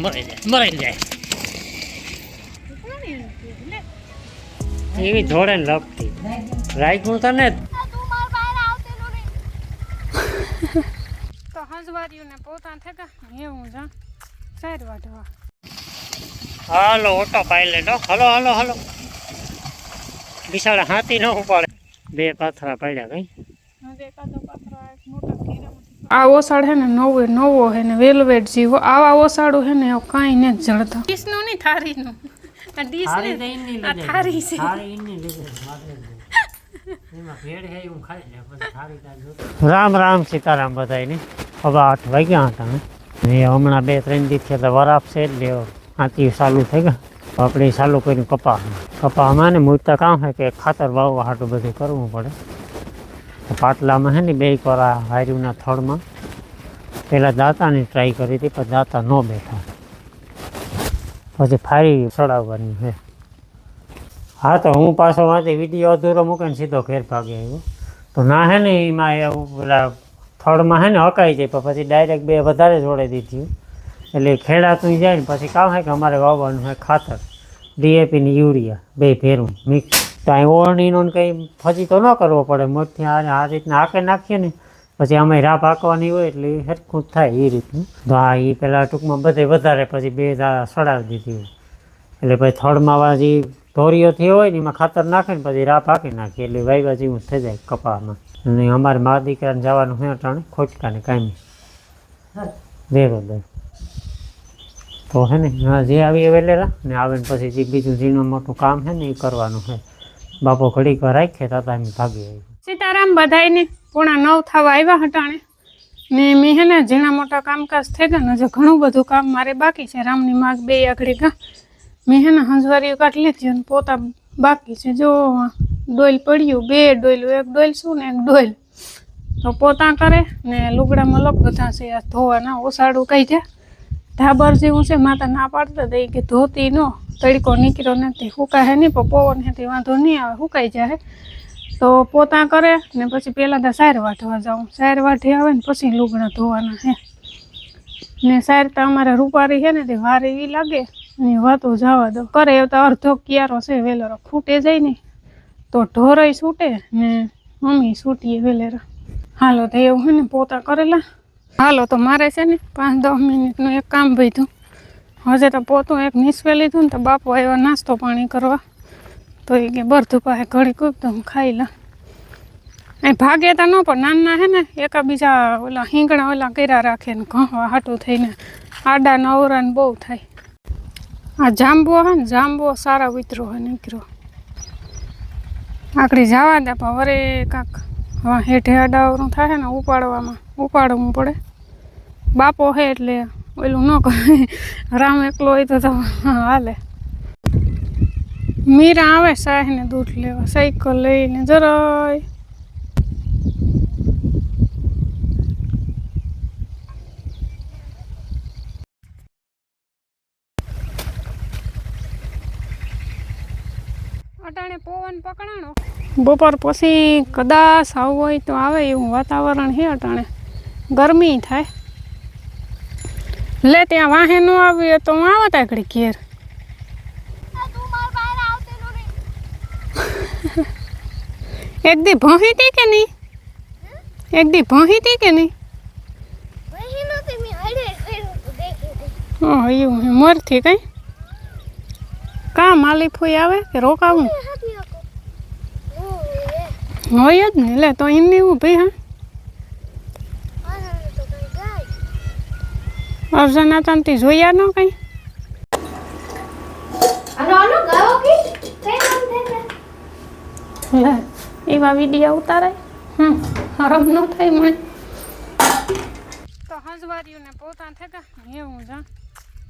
મરાઈ જાય એવી જોડે ને લપટી રાખ્યું તને તો હંસવાર્યું ને પોતા થેકા એવું જા સાર વાટવા હાલો ઓટો પાયલેટ હલો હલો હલો બિસાડા હાથી ન ઉપાડે બે પાથરા પડ્યા કઈ આ ઓસાડ હે ને નવો હે ને વેલવેટ જીવો આવા ઓસાડું હે ને કાંઈ ને જળતા ડીશનું નહીં થારીનું આ ડીશ ને આ થારી છે રામ રામ સીતારામ બધાને હવે 8 વાગ્યા હતા ને હમણાં 2-3 દિવસ એટલે વરાપ છે એટલે આથી ચાલુ થઈ ગયા આપણે ચાલુ કર્યું કપામાં ને મૂકતા કામ છે કે ખાતર વાવવા હાટું બધું કરવું પડે પાટલામાં છે ને 2 કોરા હાર્યુંના થડમાં પહેલાં દાંતાની ટ્રાય કરી હતી પણ દાંતા ન બેઠા પછી ફારી ચડાવવાની છે હા તો હું પાછો વાંચી વિડીયો અધૂરો મૂકીને સીધો ઘેર ભાગે આવ્યો તો ના હે ને એમાં એવું પેલા થડમાં હે ને હકાઈ જાય પણ પછી ડાયરેક્ટ 2 વધારે જોડે દીધી એટલે ખેડાતું જાય ને પછી કામ છે કે અમારે વાવવાનું છે ખાતર DAP ને યુરિયા 2 ભેરું મિક્સ તો અહીં ઓળણીનો કંઈ ફજી તો ન કરવો પડે મોટથી આ રીતના આકે નાખીએ ને પછી અમે રાહ પાકવાની હોય એટલે સરખું જ થાય એ રીતનું તો આ એ પહેલાં ટૂંકમાં બધે વધારે પછી 2 સડાવી દીધી એટલે પછી થડમાં જે ધોરીઓ થયો હોય ને એમાં ખાતર નાખે ને પછી રાહ પાકી નાખીએ એટલે વાવ્યા જેવું થઈ જાય કપામાં અને અમારે મા દીકરાને જવાનું છે અટાણે ખોટકાને કાંઈ દેરો દે તો હે ને જે આવીએ વેલેલા ને આવે ને પછી જે બીજું ઝીણું મોટું કામ છે ને એ કરવાનું છે બાપો ઘડીક વાર રાખીએ તાતા અમે ભાગી આવી સીતારામ બધાયને 8:45 થવા આવ્યા હટાણે ને મેં હે ને ઝીણા મોટા કામકાજ થઈ ગયા ને હજુ ઘણું બધું કામ મારે બાકી છે રામની માગ 2 આગળી ગા મેં હે ને હંસવારીઓ કાઢી લીધી અને પોતા બાકી છે જો ડોલ પડ્યું 2 ડોલ 1 ડોલ શું ને 1 ડોલ તો પોતા કરે ને લુગડામાં લોક બધા છે આ ધોવાના ઓસાડું કઈ છે ધાબર જેવું છે માતા ના પાડતા દઈ કે ધોતી નો તડકો નીકળ્યો નથી હુકાય નહીં પણ પવન હેથી વાંધો નહીં આવે હુકાઈ જાય તો પોતા કરે ને પછી પહેલાં તો સાર વાટવા જાઉં સાર વાટી આવે ને પછી લુગડા ધોવાના હે ને સાર તો અમારે રૂપારી છે ને તે વાર એવી લાગે ને વાતો જવા દો કરે એવું તો અડધો ક્યારો છે વેલેરો ખૂટે જાય ને તો ઢોરય છૂટે ને મમ્મી છૂટીએ વેલેરા હાલો તો એવું હોય ને પોતા કરેલા હાલો તો મારે છે ને 5-10 મિનિટનું એક કામ ભીધું હજે તો પોતું એક નીસવે લીધું ને તો બાપુ આવ્યો નાસ્તો પાણી કરવા તો એ કે બરધું પાસે ઘડી કૂક તો હું ખાઈ લા અહીં ભાગે તો ન પણ નાના હે ને એકાબીજા ઓલા હિંગણા ઓલા કર્યા રાખે ને ઘવા હાટું થઈને આડા નવરા ને બહુ થાય આ જાંબો હે ને જાંબો સારા ઉતરો હે નીકળ્યો આકડી જવા દે પણ વરે કાંક હા હેઠે અડાવરું થાય ને ઉપાડવું પડે બાપો હે એટલે ઓલું ન કરે રામ એકલો હોય તો હાલે મીરા આવે સાહેને દૂધ લેવા સાયકલ લઈને જરાય અટાણે પવન પકડાણો બપોર પછી કદાચ આવું હોય તો આવે એવું વાતાવરણ છે અટાણે ગરમી થાય લે ત્યાં વાહે ન આવ્યું તો હું આવત આગળ ઘેર એક દી ભોંહી હતી કે નહીં એવું મરથી કઈ કા માલી ફૂઈ આવે કે રોકાવું હોય જ ને લે તો એમની ઊભી હા અર્જના તંતી જોયા ન કઈ લે એવા વિડીયો ઉતારાય હરમ ન થાય મને તો હંસવાર્યું ને પોતા થેકા એવું જા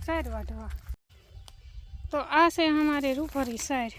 સાર વાટવા તો આ છે हमारे रूपरी सार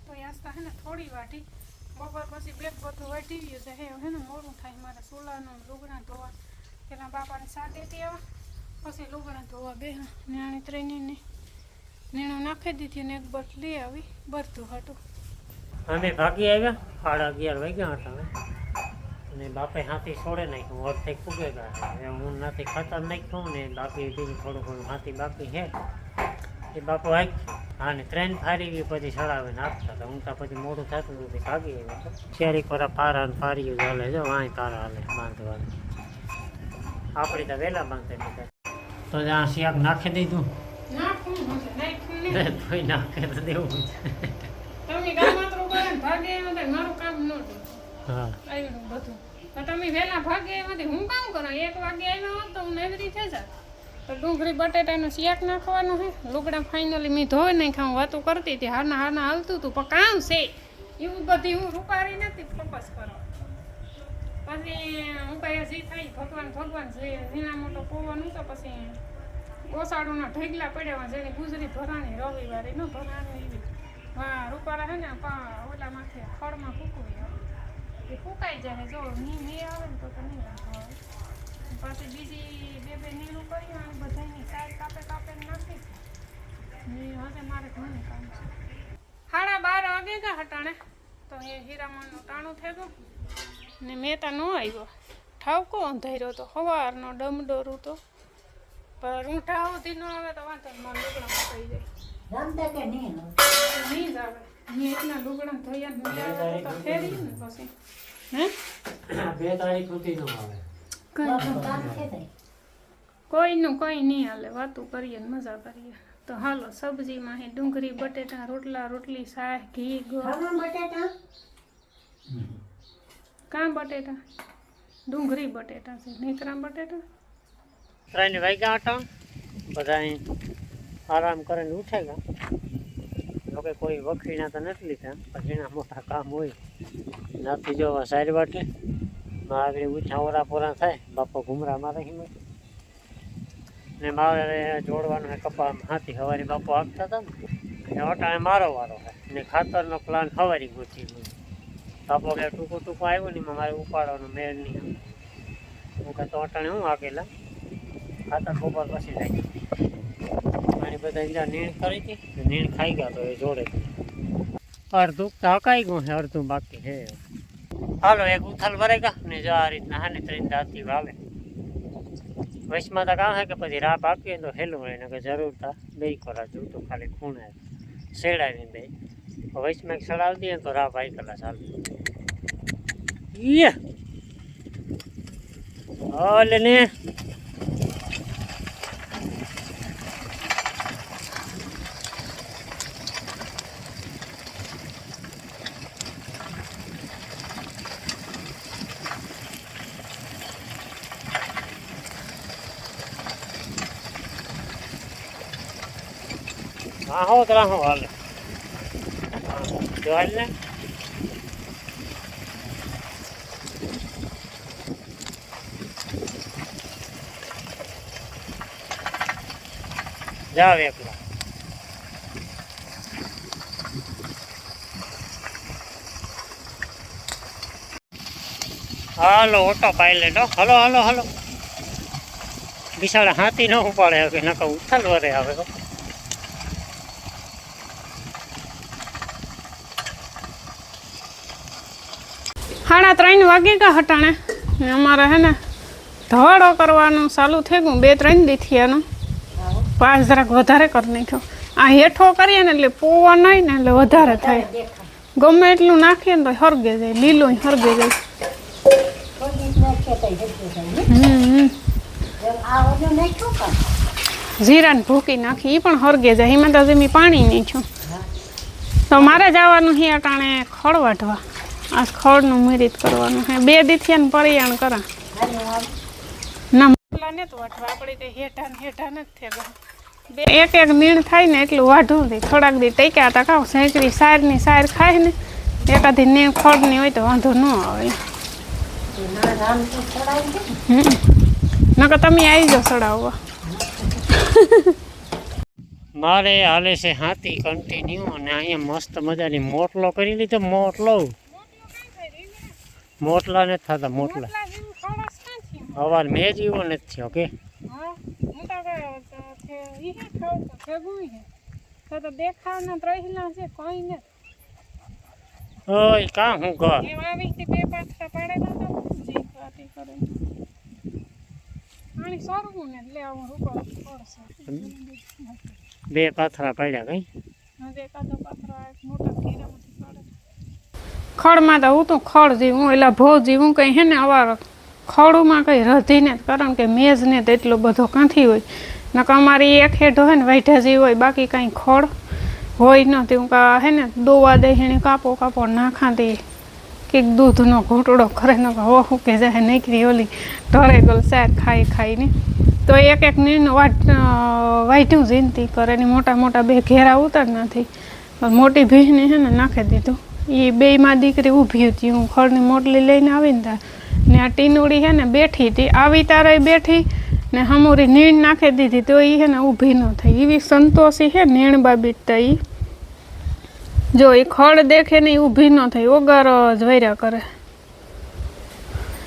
તો આસ્તા હે ને થોડી વાટી બપોર પછી બેગ બધું વાટી ગયું છે હે ને મોડું થાય મારે સોલાનું લુગડા ધોવા પેલા બાપાને સા દેતી આવે પછી લુગડા ધોવા બે નેણી ત્રણેયને નીણું નાખી દીધી ને એક બટ લઈ આવી બરતું હતું. અમે ભાગી આવ્યા 11:30 વાગ્યા હતા અને બાપે હાથી છોડે નાખ્યું વર્તે ફૂગે ગયા હું નાથી ખાતર નાખ્યું ને બાકી બીજું થોડું ઘણું હાથી બાકી છે એ બાપુ આજ હા ને ટ્રેન ફારી ગઈ પછી ચડાવીને આપતા હતા હું તો પછી મોડું થતું નથી ભાગી આવ્યો શેરી પર પારા ને પાર્યું ચાલે જો વાંય પારા હાલે બાંધવાનું આપણી તો વહેલા બાંધે બધા તો જ્યાં શિયાક નાખી દીધું તોય નાખે તો દેવું તમે ગામમાં ભાગે મારું કામ ન હા આવ્યું બધું તો તમે વહેલા ભાગે એમાંથી હું કામ કરું 1 વાગે આવ્યા હોત તો હું નવરી થઈ જાત. તો ડુંગળી બટેટાનું શિયાક નાખવાનું છે લુગડા ફાઇનલી મેં ધોઈ નાખ્યા હું વાતું કરતી હતી હારના હાલતું હતું પણ કામ છે એવું બધી હું રૂપારી નથી ફોકસ કરવા પછી હું કઈ હજી થાય ભગવાન જે ઝીણા મોટો પવન હતો પછી ઓસાડુના ઢગલા પડ્યા જેની ગુજરી ભરાણી રવિવારે ન ભરાણી એવી હા રૂપારા છે ને ઓલા માથે ખડમાં ફૂકવી આવે એ ફૂંકાઈ જાય જો નહીં આવે ને તો નહીં રાખવા આવે પાછી બીજી બે નીરું કરી અને બધાની સાઈડ કાપે નાખી ને હવે મારે ઘણું કામ છે. 12:30 વાગે ગયા હટાણે તો એ હીરામણનું ટાણું થઈ ગયું ને મહેતા ન આવ્યો ઠાવકો અંધાર્યો તો સવારનો ડમડોરું તો પણ રૂંઠા સુધી ન આવે તો વાંધો મારા લુગડા પકાઈ જાય નહીં જ આવે મેં એટલા લુગડા ધોયા તો ફેરી ને પછી હે 2 તારીખ સુધી ન આવે કોઈનું કોઈ નહીં હાલે વાતું કરીએ ને મજા કરીએ તો હાલો સબ્જીમાં હે ડુંગળી બટેટા રોટલી શાક ઘી કાં બટેટા ડુંગળી બટેટા છે નીકરા બટેટા 3 વાગ્યા હતા બધા આરામ કરીને ઉઠે ગયા જોકે કોઈ વખીણા તો નથી લીધા પછી મોટા કામ હોય નાથી જોવા સારી વાટે આગળ ઉઠા ઓરા થાય બાપો ઘુમરા મારે હિંમત ને મારે જોડવાનું કપા હાથી હવારી બાપુ આપતા હતા ને અટાણે મારો વારો છે ને ખાતરનો પ્લાન હવારી ગોતી બાપો કે ટૂંકું આવ્યું ને મારે ઉપાડવાનો મેળ નહીં હું કહે તો અટાણે હું આગેલા ખાતર બપોર પછી જાય અને બધા જ્યાં નીણ કરી હતી નીણ ખાઈ ગયા તો એ જોડે અડધું તો હકાઈ ગયું છે અડધું બાકી છે હાલો એક ઉથલ ભરેગા ને જો આ રીતના હાને 3 દાંતી વાવે વૈશમાં તો કામ છે કે પછી રાહ આપીએ તો હેલું હોય ને કે જરૂર તા બે કરા જોતું ખાલી ખૂણે શેડાવીને બે વૈશમાં સડાવી દઈએ તો રાહ ભાઈ કલા ચાલુ હાલે ને હા હો તરા હો હાલે જો હાલ ને જાવ એકલા હાલો ઓટો પાયલટ હલો બિસાડા હાથી ન ઉપાડે હવે નકા ઉથલ વરે આવે 3:30 વાગે ગયા હટાણે અમારે હે ને ધવાડો કરવાનું ચાલુ થઈ ગયું 2-3 દી થયાનું પાસ જરાક વધારે કરી નાખ્યો આ હેઠો કરીએ ને એટલે પૌવા નહીં ને એટલે વધારે થાય ગમે એટલું નાખીએ ને તો હરગે જાય લીલું હરગે જાય જીરાને ભૂકી નાખી એ પણ હરગે જાય એમાં તો મેં પાણી નહીં છું તો મારે જવાનું છે અટાણે ખડ વાઢવા આ ખડનું મુહૂર્ત કરવાનું છે 2 દી થયા ને પરિયાણ કરા ના મોકલા ને તો વાઢવા આપણે કંઈ હેઠા નથી થયા એક નીણ થાય ને એટલું વાઢવું દે થોડાક દી ટેક્યા હતા કાં સેંકડી સારની સાર ખાય ને એકાદી નીણ ખડની હોય તો વાંધો ન આવે નકર તમે આવી જાઓ સડાવવા મારે હાલે છે હાથી કન્ટિન્યુ અને અહીંયા મસ્ત મજાની મોટલો કરી લીધો. મોટલા નથી થતા મોટલા. અવાર મેં જીવો નથી થયો કે ઓય કા હું ઘર બે પાથરા પડ્યા કઈ ખડમાં તો હું તો ખડ જીવું એટલે ભો જીવું કંઈ હે ને અવાર ખડુમાં કંઈ રધીને જ, કારણ કે મેઝને તો એટલો બધો કાંથી હોય નકર અમારી એક હેઠ હોય ને વાઢા જેવી હોય, બાકી કાંઈ ખડ હોય નથી. હું કા હે ને દોવા દઈ એને કાપો કાપો નાખાતી કંઈક દૂધનો ઘૂંટડો કરે ને હો શું કે જાય નીકળી ઓલી ઢળે ગલ શાક ખાઈ ખાઈને તો એક એક નીનું વાઢ્યું જીનતી કરે ને મોટા મોટા બે ઘેરા ઉતર નથી. મોટી ભીંને હે ને નાખી દીધું. એ બેયમાં દીકરી ઊભી હતી, હું ખડની મોટલી લઈને આવીને ત્યાં ને આ ટીનુડી હે ને બેઠી હતી, આવી તારે બેઠી ને હમોરી નીણ નાખી દીધી તો એ હે ને ઊભી ન થઈ. એવી સંતોષી હે નીણબા બીટતા એ જો એ ખડ દેખે ને ઊભી ન થઈ, ઓગાર જ વૈરા કરે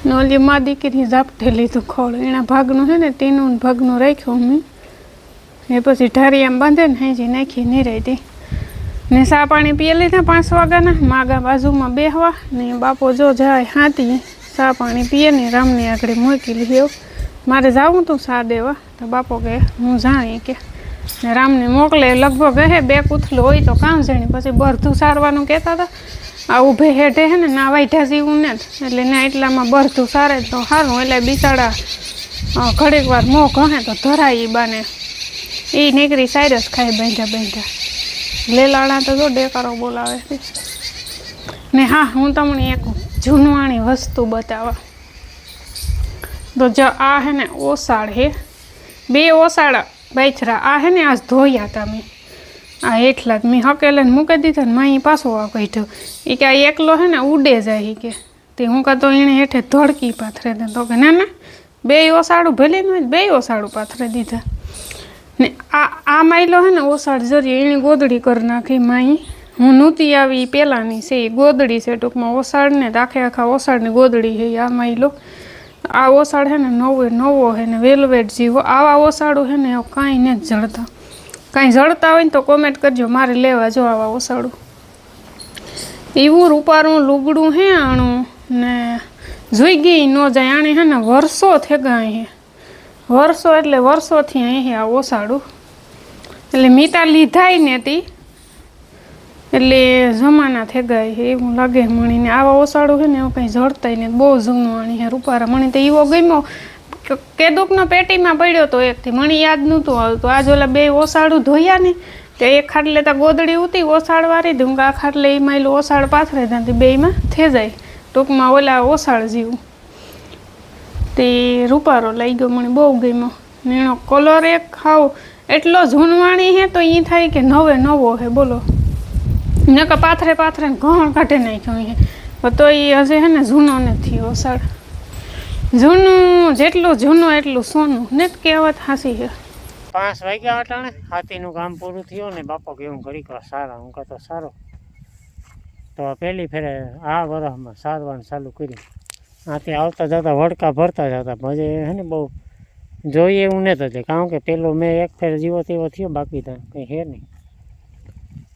ને ઓલી માં દીકરી ઝાપટે લીધું ખડ. એના ભાગનું છે ને ટીનું ભાગનું રાખ્યું મેં ને પછી ઢારી આમ બાંધે ને હેજી નાખી નિરાયતી ને સા પાણી પીએ લીધા 5 વાગ્યાના. માગા બાજુમાં બેહવા ને બાપો જો જાય હાથી સા પાણી પીએ ને રામની આગળ મૂકી લીધો. મારે જાવું તું સા દેવા તો બાપો કહે હું જાણી કે ને રામને મોકલે લગભગ હે 2 કૂથલું હોય તો કામ જાણી પછી બરધું સારવાનું કહેતા હતા. આ ઊભે હેઠે હે ને ના વાઢા જેવું ને એટલે ના એટલામાં બરધું સારે તો સારું. એટલે બિચારા ઘડીક વાર મોં કહે તો ધરાય એ બાને એ નીકળી સાયરસ ખાય બેઠા લેલાણા તો જો ડેકારો બોલાવે ને. હા હું તમને એક જૂનવાણી વસ્તુ બતાવવા તો જો આ હે ને ઓસાળ હે 2 ઓસાળ બાયથરા. આ હે ને આજ ધોયા હતા મેં આ એટલા જ મેં હકેલે મૂકી દીધા ને માઈ પાછો આ કાઢ્યો. એ કે આ એકલો હે ને ઉડે જાય કે તે હું કાં એણે હેઠે ધડકી પાથરે દે તો કે ના ના 2 ઓસાળું ભલે ન હોય 2 ઓસાળું પાથરે દીધા ને આ માયલો હે ને ઓસાળ જરીએ એની ગોદડી કરી નાખી માઈ. હું નહોતી આવી પહેલાંની છે એ ગોદડી છે ટૂંકમાં ઓસાળ ને આખા ઓસાળની ગોદડી છે આ માયલો. આ ઓસાળ હે ને નવો હે ને વેલવેટ જેવો. આવા ઓસાળું હે ને કાંઈ નથી જળતા. કાંઈ જળતા હોય ને તો કોમેન્ટ કરજો, મારે લેવા જો આવા ઓસાળું. એવું રૂપારું લુગડું હે આણું ને જોઈ ગઈ ન જાય. આણે હે ને વર્ષો થઈ ગયા હે, વર્ષો એટલે વર્ષોથી અહીં આ ઓસાડું એટલે મીતા લીધાય ને તી એટલે જમાના થઈ ગયા છે એવું લાગે મણીને. આવા ઓસાડું છે ને એવું કંઈ જડતાય ને બહુ જૂનું આણી હે રૂપારા. મણી તો એવો ગમ્યો કેદુકનો પેટીમાં પડ્યો તો એકથી મણી યાદ નહોતું આવતું. આજ ઓલા 2 ઓસાડું ધોયા ને તો એક ખાટલે તો ગોદડી ઉતી ઓસાળવાળી દઉં આ ખાટલે એમાં એલું ઓસાળ પાથરે ત્યાંથી બેયમાં થઈ જાય ટૂંકમાં ઓલા ઓસાળ જેવું. તે રૂપારો લઈ ગયો મને બહુ ગમ્યો ને એનો કલર એક ખાવ એટલો જૂનવાણી હે તો એ થાય કે નવો હે બોલો. નકર પાથરે ને ઘણ કાઢી નાખ્યો હે તો એ હશે હે ને જૂનો નથી ઓસાળ. જૂનું જેટલું જૂનું એટલું સોનું ને જ કહેવત હાસી છે. 5 વાગ્યા અટાણે હાથીનું કામ પૂરું થયું ને બાપો કે હું ઘડીક વાર સારા. હું કહેતો સારો તો પહેલી ફેરે આ વરસમાં સારવાનું ચાલુ કર્યું. આથી આવતા જતા વડકા ભરતા જતા પછી હે ને બહુ જોઈએ એવું નહોતું થાય કારણ કે પેલો મેં એક ફેર જીવો તેવો થયો બાકી ત્યાં કંઈ હે નહીં.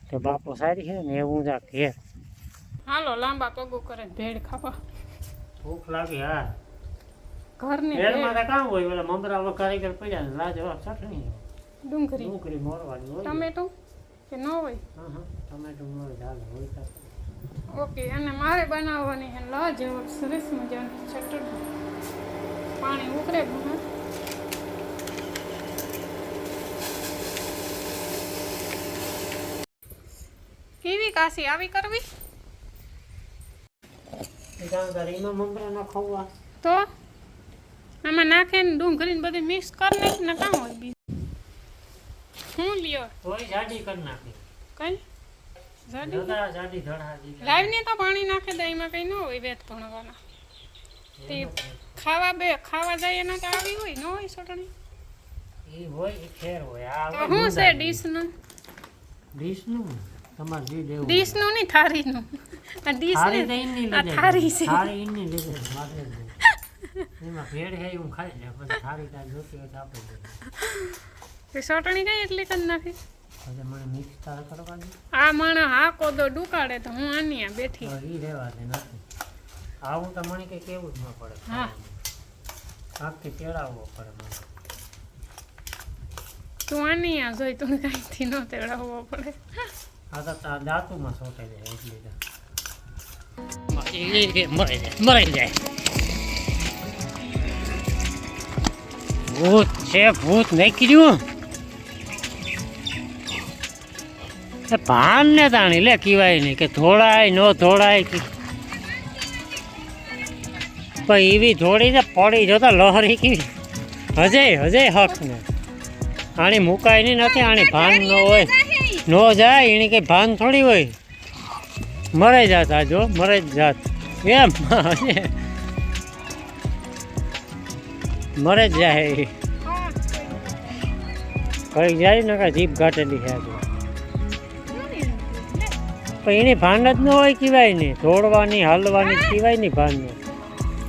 તો બાપો સારી છે ને એવું જા ઘેર હાલો લાંબા પગું કરે ભેળ ખાવા. ભૂખ લાગી હા ઘરની ભેળમાં તો કામ હોય પેલા મમરા વઘારી પડ્યા ને લાજવાબ ચટણી ડુંગળી મોરવાની હોય ટમેટું કે ન હોય. હા ટમેટું હોય ચાલે હોય તો ઓકે. અને મારે બનાવવાની છે લાજવાબ સરસ મજાની ચટણી. પાણી ઉકળે હા કેવી કાશી આવી કરવી એમાં મમરા ના ખવવા તો આમાં નાખે ને ડુંગળી બધી મિક્સ કરી નાખ ને કાં હોય બીજું હું લ્યો થોડી જાડી કરી નાખી કઈ જાડી લાઈવ ને તો પાણી નાખે દે એમાં કઈ ન હોય વેત ભણવાના. તે ખાવા જાય એના તો આવી હોય ન હોય ચટણી એ હોય એ ખેર હોય આ તો શું છે ડીશનું ડીશનું તમારે જે દેવું ડીશનું નહીં થારીનું આ ડીશ થાળી ને તો ઈની આ લીધે થારી છે થાળી ઈની લીધે માથે જ નહીં. એમાં ભેળ હે હું ખાઈ લે પછી થાળી તાર જોતી હોય તો આપી દે તે ચટણી કઈ એટલી કરી નાખી પછી મને મિક્સ તાર કરવા દે આ માણસ હા કોદો ડુકાડે તો હું આની આ બેઠી તો ઈ રહેવા દે નથી આવું તો મને કઈ કેવું જ ન પડે હા. આખથી તેડાવવો પડે મને તું આની આ જોઈ તું કાંઈથી ન તેડાવવો પડે આ તો તાર દાંતુમાં સોટે જાય એટલી તો મરાઈ જાય ભૂત છે ભૂત નાખ્યું ભાન ને તાણી લે કીવાય નહીં કે ધોળાય ન ધોળાય કે પણ એવી ધોળી ને પડી જોતા લહરી કેવી હજે હક ને આણી મુકાય નહીં નથી આણી ભાન ન હોય ન જાય એની કઈ ભાન થોડી હોય મરાઈ જાત આ જો મરાઈ જાત એમ મરે જ જાય કઈ જાય ને કાંઈ જીભ ઘાટેલી છે આજે પણ એની ભાન જ ન હોય કહેવાય નહીં દોડવાની હાલવાની કહેવાય નહીં ભાન ન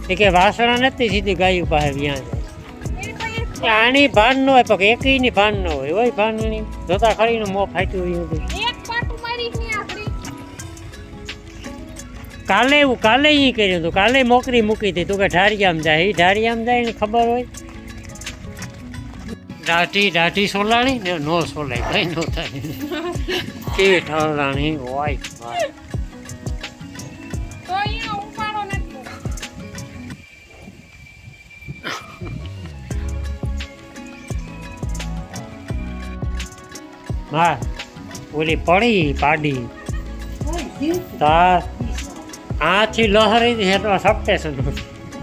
એ કે વાસણા નથી સીધી ગાયું પાસે વ્યાં જાય આની ભાન ન હોય પણ એકની ભાન ન હોય ભાન નહીં જોતા ખરીનું મોં ફાટ્યું હોય બધું કાલે ઈ કર્યું હતું કાલે મોકરી મૂકી હતી તું કે ઢારિયામ જાય એ ઢારિયામ જાય ને ખબર હોય દાઢી સોલાણી ને નો સોલાય કઈ નો થાય કેવી ઠરાણી હોય હા ઓલી પડી પાડી તાર આથી લહરી હેઠળ સપટે છે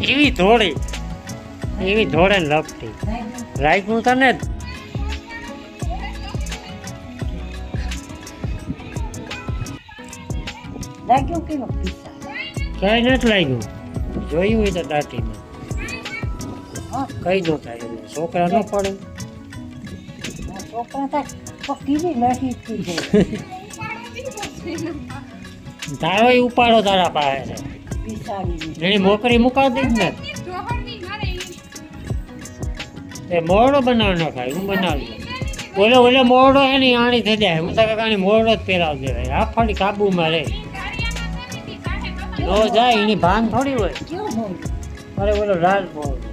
એવી ધોળે ને લપટી રાખ્યું તને કઈ નથી લાગ્યું જોયું હોય તો દાંતીમાં કઈ ન થાય છોકરા ન પડે તારો ઉપાડો તારા પાસે છે એની મોકરી મુકાવતી જ ને એ મોરડો બનાવ ન ખાય હું બનાવી ઓલો મોરડો એની આણી થઈ જાય હું તો કાકાની મોરડો જ પહેરાવ દેવાય આ ફાડી કાબુમાં રહે નો જાય એની ભાન થોડી હોય અરે ઓલો લાલ મોરડો